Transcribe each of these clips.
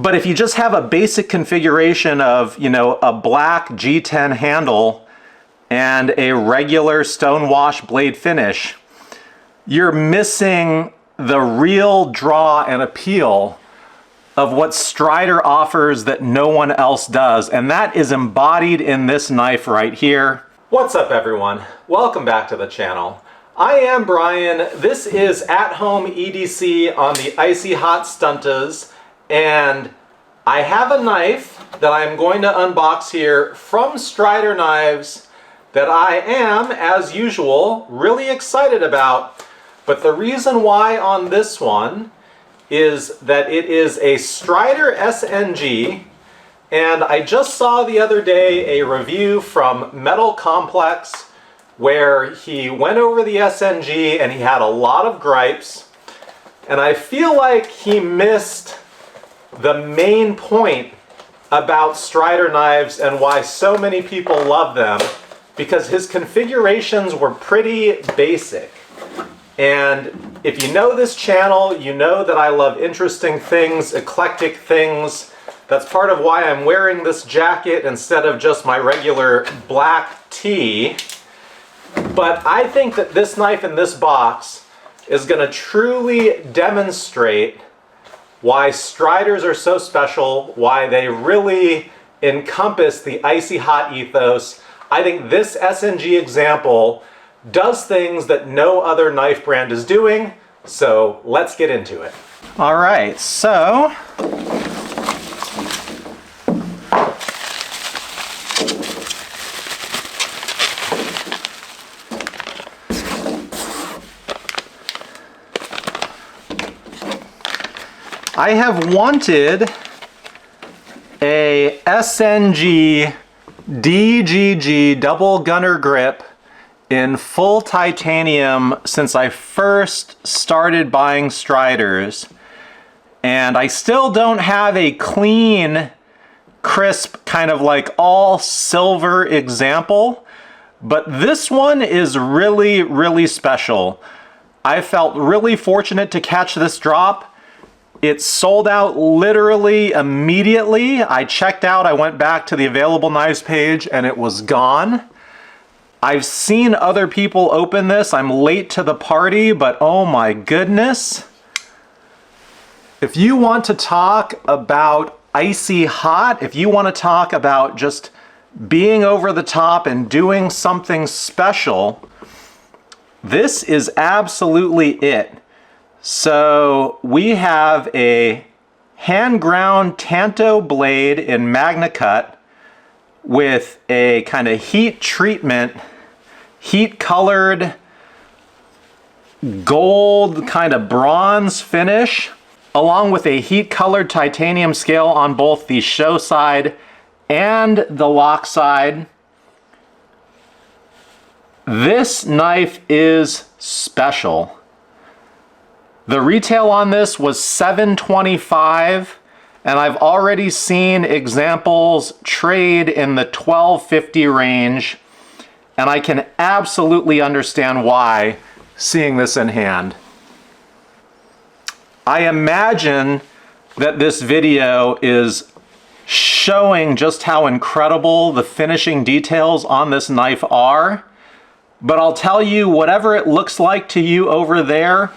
But if you just have a basic configuration of, a black G10 handle and a regular stonewash blade finish, you're missing the real draw and appeal of what Strider offers that no one else does, and that is embodied in this knife right here. What's up, everyone? Welcome back to the channel. I am Brian. This is At Home EDC on the Icy Hot Stuntas, and I have a knife that I'm going to unbox here from Strider Knives that I am, as usual, really excited about. But the reason why on this one is that it is a Strider SnG, and I just saw the other day a review from Metal Complex where he went over the SnG and he had a lot of gripes, and I feel like he missed the main point about Strider knives and why so many people love them, because his configurations were pretty basic. And if you know this channel, you know that I love interesting things, eclectic things. That's part of why I'm wearing this jacket instead of just my regular black tee. But I think that this knife in this box is going to truly demonstrate why Striders are so special, why they really encompass the icy hot ethos. I think this SnG example does things that no other knife brand is doing, so let's get into it. All right, so I have wanted a SnG DGG double gunner grip in full titanium since I first started buying Striders, and I still don't have a clean, crisp, kind of like all silver example, but this one is really, really special. I felt really fortunate to catch this drop. It sold out literally immediately. I checked out, I went back to the available knives page, and it was gone. I've seen other people open this. I'm late to the party, but oh my goodness. If you want to talk about icy hot, if you want to talk about just being over the top and doing something special, this is absolutely it. So we have a hand ground Tanto blade in Magna Cut with a kind of heat treatment, heat colored gold kind of bronze finish, along with a heat colored titanium scale on both the show side and the lock side. This knife is special. The retail on this was $725, and I've already seen examples trade in the $12.50 range, and I can absolutely understand why, seeing this in hand. I imagine that this video is showing just how incredible the finishing details on this knife are, but I'll tell you, whatever it looks like to you over there,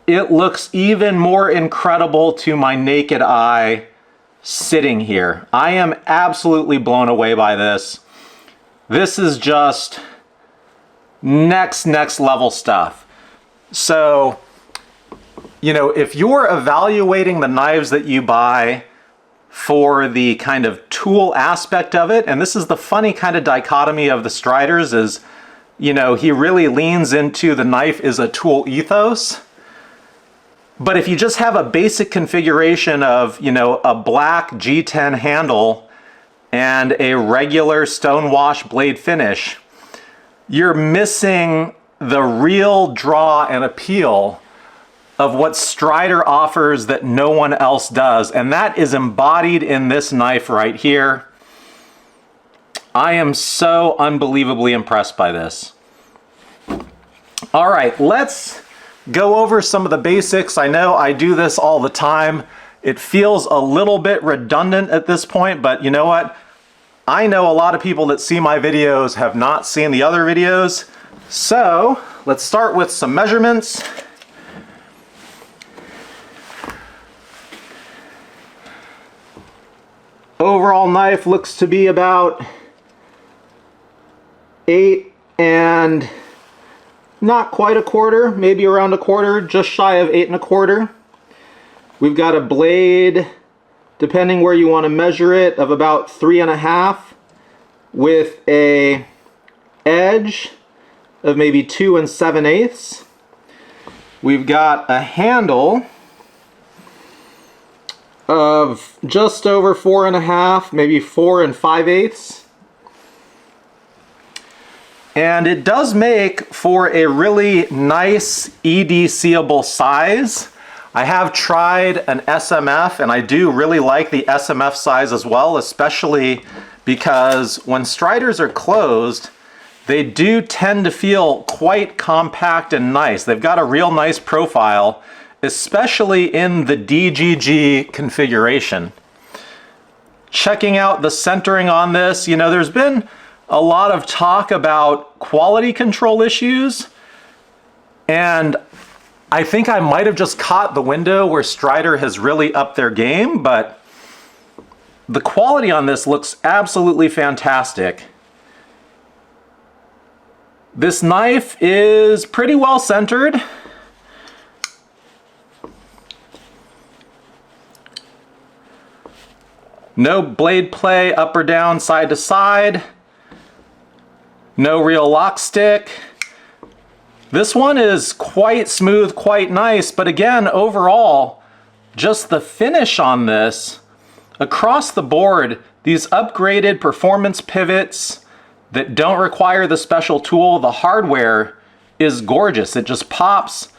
it looks even more incredible to my naked eye sitting here. I am absolutely blown away by this. This is just next level stuff. So, if you're evaluating the knives that you buy for the kind of tool aspect of it, and this is the funny kind of dichotomy of the Striders is, he really leans into the knife is a tool ethos. But if you just have a basic configuration of, a black G10 handle and a regular stonewash blade finish, you're missing the real draw and appeal of what Strider offers that no one else does. And that is embodied in this knife right here. I am so unbelievably impressed by this. All right, let's go over some of the basics. I know I do this all the time. It feels a little bit redundant at this point, but you know what? I know a lot of people that see my videos have not seen the other videos. So let's start with some measurements. Overall knife looks to be about 8 and not quite a quarter, maybe around a quarter, just shy of 8 1/4. We've got a blade, depending where you want to measure it, of about 3 1/2 with a edge of maybe 2 7/8. We've got a handle of just over 4 1/2, maybe 4 5/8. And it does make for a really nice EDC-able size. I have tried an SMF, and I do really like the SMF size as well, especially because when Striders are closed, they do tend to feel quite compact and nice. They've got a real nice profile, especially in the DGG configuration. Checking out the centering on this, you know, there's been a lot of talk about quality control issues, and I think I might have just caught the window where Strider has really upped their game, but the quality on this looks absolutely fantastic. This knife is pretty well centered. No blade play up or down, side to side. No real lock stick. This one is quite smooth, quite nice, but again, overall, just the finish on this, across the board, these upgraded performance pivots that don't require the special tool, the hardware is gorgeous. It just pops.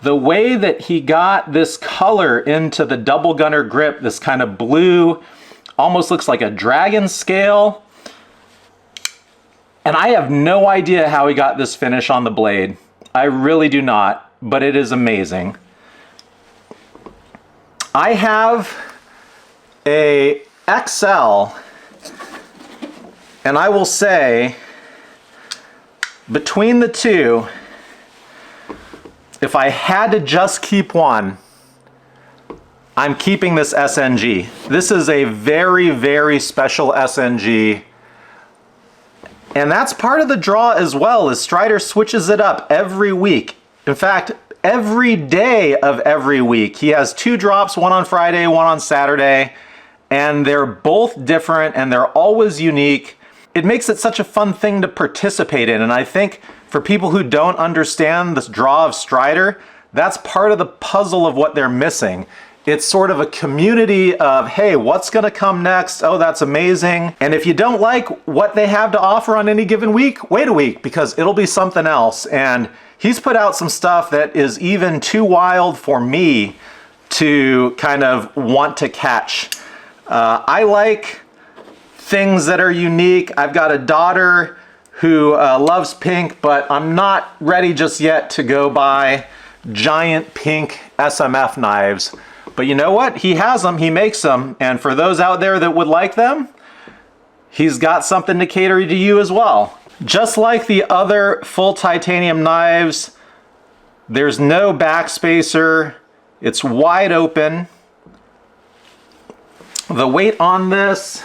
The way that he got this color into the double gunner grip, this kind of blue, almost looks like a dragon scale. And I have no idea how he got this finish on the blade. I really do not, but it is amazing. I have a XL, and I will say, between the two, if I had to just keep one, I'm keeping this SNG. This is a very, very special SNG. And that's part of the draw as well, is Strider switches it up every week. In fact, every day of every week. He has 2 drops, one on Friday, one on Saturday, and they're both different and they're always unique. It makes it such a fun thing to participate in, and I think for people who don't understand this draw of Strider, that's part of the puzzle of what they're missing. It's sort of a community of, hey, what's gonna come next? Oh, that's amazing. And if you don't like what they have to offer on any given week, wait a week, because it'll be something else. And he's put out some stuff that is even too wild for me to kind of want to catch. I like things that are unique. I've got a daughter who loves pink, but I'm not ready just yet to go buy giant pink SMF knives. But you know what? He has them, he makes them, and for those out there that would like them, he's got something to cater to you as well. Just like the other full titanium knives, there's no backspacer, it's wide open. The weight on this,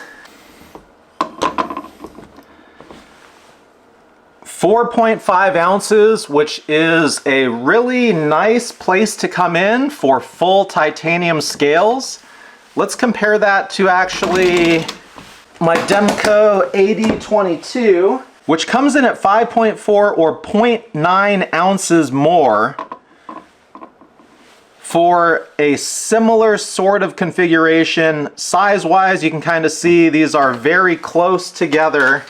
4.5 ounces, which is a really nice place to come in for full titanium scales. Let's compare that to actually my Demco AD22, which comes in at 5.4 or 0.9 ounces more for a similar sort of configuration. Size-wise, you can kind of see these are very close together.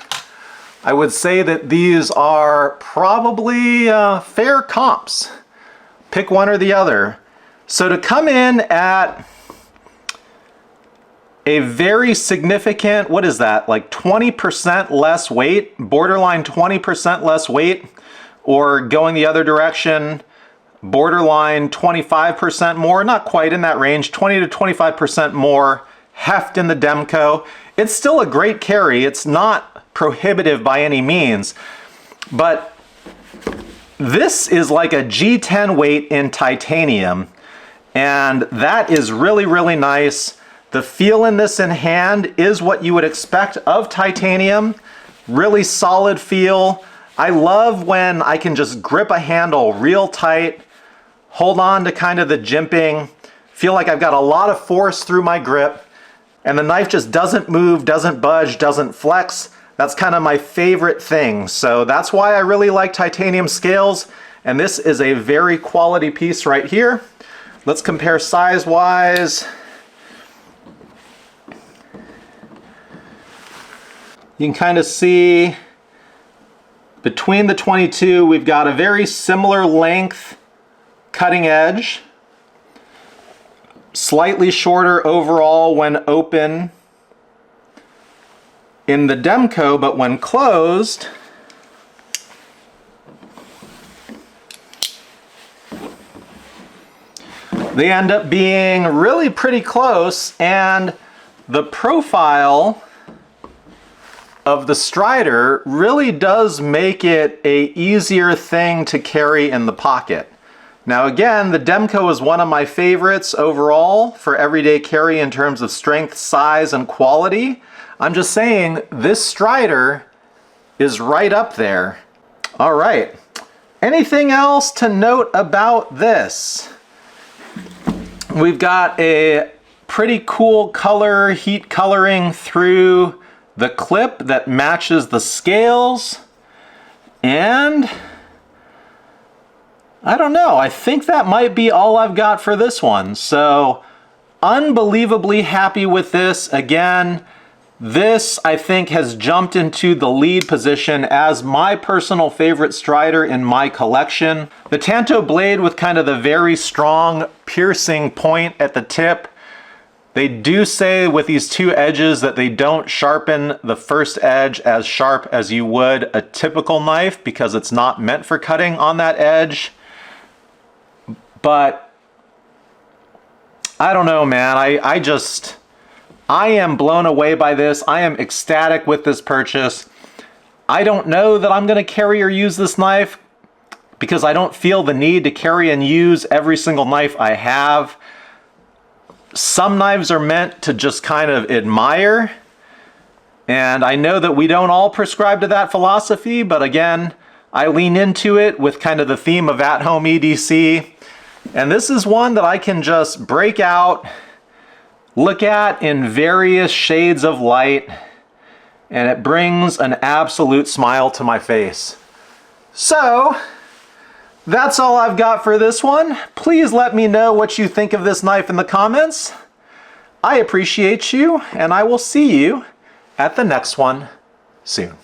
I would say that these are probably fair comps. Pick one or the other. So to come in at a very significant, what is that, like 20% less weight, borderline 20% less weight, or going the other direction, borderline 25% more, not quite in that range, 20 to 25% more heft in the Demco. It's still a great carry. It's not prohibitive by any means, but this is like a G10 weight in titanium, and that is really, really nice. The feel in this in hand is what you would expect of titanium. Really solid feel. I love when I can just grip a handle real tight, hold on to kind of the jimping, feel like I've got a lot of force through my grip, and the knife just doesn't move, doesn't budge, doesn't flex. That's kind of my favorite thing. So that's why I really like titanium scales, and this is a very quality piece right here. Let's compare size-wise. You can kind of see between the 22, we've got a very similar length cutting edge, slightly shorter overall when open in the Demco, but when closed, they end up being really pretty close, and the profile of the Strider really does make it a easier thing to carry in the pocket. Now again, the Demco is one of my favorites overall for everyday carry in terms of strength, size, and quality. I'm just saying this Strider is right up there. All right, anything else to note about this? We've got a pretty cool color, heat coloring through the clip that matches the scales, and I don't know, I think that might be all I've got for this one. So unbelievably happy with this. Again, this I think has jumped into the lead position as my personal favorite Strider in my collection. The Tanto blade with kind of the very strong piercing point at the tip. They do say with these two edges that they don't sharpen the first edge as sharp as you would a typical knife because it's not meant for cutting on that edge. But I don't know, man. I am blown away by this. I am ecstatic with this purchase. I don't know that I'm going to carry or use this knife because I don't feel the need to carry and use every single knife I have. Some knives are meant to just kind of admire, and I know that we don't all prescribe to that philosophy, but again, I lean into it with kind of the theme of at-home EDC, and this is one that I can just break out, look at in various shades of light, and it brings an absolute smile to my face. So that's all I've got for this one. Please let me know what you think of this knife in the comments. I appreciate you, and I will see you at the next one soon.